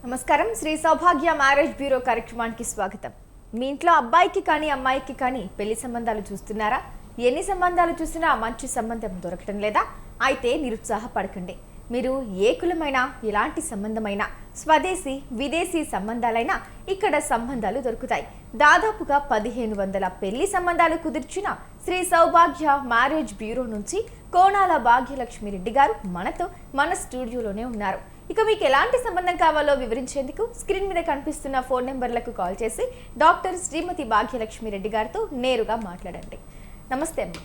నమస్కారం. శ్రీ సౌభాగ్య marriage bureau కార్యక్రమానికి స్వాగతం. మీ ఇంట్లో అబ్బాయికి కానీ అమ్మాయికి కానీ పెళ్లి సంబంధాలు చూస్తున్నారా? ఎన్ని సంబంధాలు చూసినా మంచి సంబంధం దొరకటం లేదా? అయితే నిరుత్సాహపడకండి. మీరు ఏ కులమైనా, ఎలాంటి సంబంధమైనా, స్వదేశీ విదేశీ సంబంధాలైనా ఇక్కడ సంబంధాలు దొరుకుతాయి. దాదాపుగా 1500 పెళ్లి సంబంధాలు కుదిర్చిన శ్రీ సౌభాగ్య మ్యారేజ్ బ్యూరో నుంచి కోణాల భాగ్యలక్ష్మి రెడ్డి గారు మన స్టూడియోలోనే ఉన్నారు. ఇక మీకు ఎలాంటి సంబంధం కావాలో వివరించేందుకు స్క్రీన్ మీద కనిపిస్తున్న ఫోన్ నెంబర్లకు కాల్ చేసి డాక్టర్ శ్రీమతి భాగ్యలక్ష్మి రెడ్డి గారితో నేరుగా మాట్లాడండి. నమస్తే అమ్మా.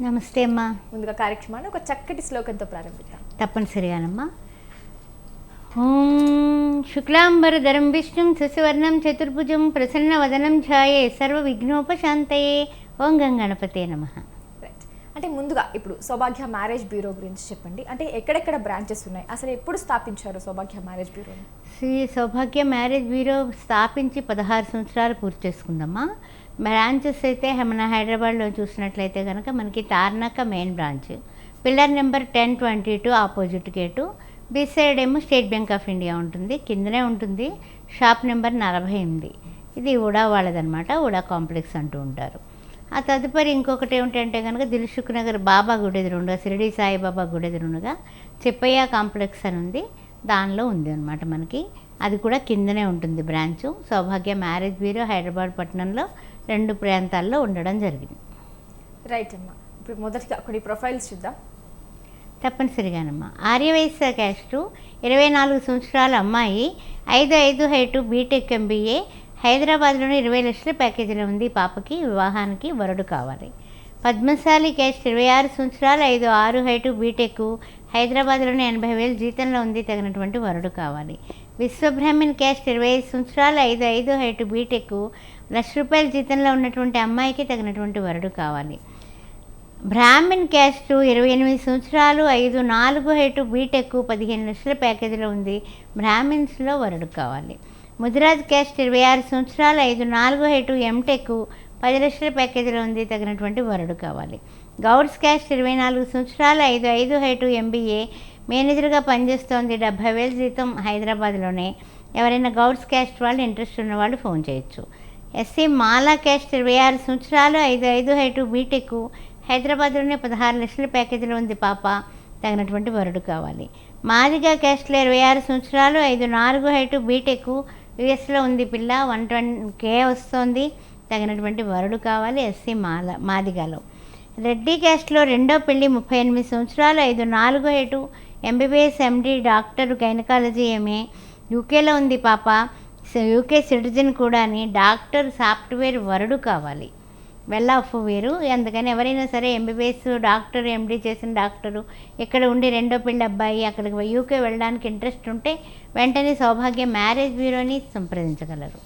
నమస్తే అమ్మా. ముందుగా కార్యక్రమాన్ని ఒక చక్కటి శ్లోకంతో ప్రారంభిద్దాం. తప్పనిసరిగానమ్మా. ఓం శుక్లాంబరధరం విష్ణుం శశివర్ణం చతుర్భుజం ప్రసన్నవదనం ఛాయే సర్వ విఘ్నోపశాంతయే. ఓం గణపతే నమః. అంటే ముందుగా ఇప్పుడు సౌభాగ్య మ్యారేజ్ బ్యూరో గురించి చెప్పండి. అంటే ఎక్కడెక్కడ బ్రాంచెస్ ఉన్నాయి, అసలు ఎప్పుడు స్థాపించారు సౌభాగ్య మ్యారేజ్ బ్యూరోని? శ్రీ సౌభాగ్య మ్యారేజ్ బ్యూరో స్థాపించి 16 సంవత్సరాలు పూర్తి చేసుకుందమ్మా. బ్రాంచెస్ అయితే మన హైదరాబాద్లో చూసినట్లయితే కనుక మనకి Tarnaka main branch, pillar number 1022 opposite gate, B side ఏమో స్టేట్ బ్యాంక్ ఆఫ్ ఇండియా ఉంటుంది, కిందనే ఉంటుంది షాప్ నెంబర్ 48. ఇది ఉడా వాళ్ళదనమాట, ఉడా కాంప్లెక్స్ అంటూ ఉంటారు. ఆ తదుపరి ఇంకొకటి ఏమిటంటే కనుక దిల్సుఖ్ నగర్ బాబా గుడి ఎదురుండగా, షిరిడి సాయిబాబా గుడి ఎదురుండగా చెప్పయ్య కాంప్లెక్స్ అని ఉంది, దానిలో ఉంది అనమాట మనకి. అది కూడా కిందనే ఉంటుంది బ్రాంచు. సౌభాగ్య మ్యారేజ్ బ్యూరో హైదరాబాద్ పట్టణంలో 2 ప్రాంతాల్లో ఉండడం జరిగింది. రైట్ అమ్మా. ఇప్పుడు మొదటిగా కొన్ని ప్రొఫైల్స్ చూద్దాం. తప్పనిసరిగానమ్మా. ఆర్యవైశ్య క్యాస్టు, 24 సంవత్సరాల అమ్మాయి, 5'5" హైటు, బీటెక్ ఎంబీఏ, హైదరాబాద్లోని 20 లక్షల ప్యాకేజీలో ఉంది. పాపకి వివాహానికి వరుడు కావాలి. పద్మశాలి క్యాస్ట్, 26 సంవత్సరాలు, 5'6" హైటు, బీటెక్, హైదరాబాద్లోని 80,000 జీతంలో ఉంది. తగినటువంటి వరుడు కావాలి. విశ్వబ్రాహ్మణ్ క్యాస్ట్, 25 సంవత్సరాలు, 5'5" హైటు, బీటెక్, ₹1,00,000 జీతంలో ఉన్నటువంటి అమ్మాయికి తగినటువంటి వరుడు కావాలి. బ్రాహ్మణ్ క్యాస్ట్, 28 సంవత్సరాలు, 5'4" హైటు, బీటెక్, 15 లక్షల ప్యాకేజీలో ఉంది. బ్రాహ్మిన్స్లో వరుడు కావాలి. ముదిరాజ్ క్యాస్ట్, 26 సంవత్సరాలు, 5'4" హైటు, ఎంటెక్, 10 లక్షల ప్యాకేజీలో ఉంది. తగినటువంటి వరుడు కావాలి. గౌడ్స్ క్యాస్ట్, 24 సంవత్సరాలు, 5'5" హైటు, ఎంబీఏ, మేనేజర్గా పనిచేస్తోంది. 70,000 జీతం, హైదరాబాద్లోనే. ఎవరైనా గౌడ్స్ క్యాస్ట్ వాళ్ళు ఇంట్రెస్ట్ ఉన్నవాళ్ళు ఫోన్ చేయొచ్చు. ఎస్సీ మాలా క్యాస్ట్, 26 సంవత్సరాలు, 5'5" హైటు, బీటెక్, హైదరాబాద్లోనే 16 లక్షల ప్యాకేజీలో ఉంది. పాప తగినటువంటి వరుడు కావాలి. మాదిగా క్యాస్ట్లో 26 సంవత్సరాలు, 5'4" హైటు, బీటెక్, యుఎస్లో ఉంది. పిల్ల 120K వస్తుంది. తగినటువంటి వరుడు కావాలి. ఎస్సీ మాదిగాలో. రెడ్డి క్యాస్ట్లో రెండో పెళ్లి, 38 సంవత్సరాలు, 5'4" హైటు, ఎంబీబీఎస్, ఎండి, డాక్టర్, గైనకాలజీ, ఎంఏ, యూకేలో ఉంది. పాప యూకే సిటిజన్ కూడా అని. డాక్టర్, సాఫ్ట్వేర్ వరుడు కావాలి. వెల్ ఆఫ్ వేరు. అందుకని ఎవరైనా సరే ఎంబీబీఎస్, డాక్టర్, ఎండి చేసిన డాక్టరు ఇక్కడ ఉండి రెండో పెళ్లి అబ్బాయి అక్కడికి యూకే వెళ్ళడానికి ఇంట్రెస్ట్ ఉంటే వెంటనే సౌభాగ్య మ్యారేజ్ బ్యూరోని సంప్రదించగలరు.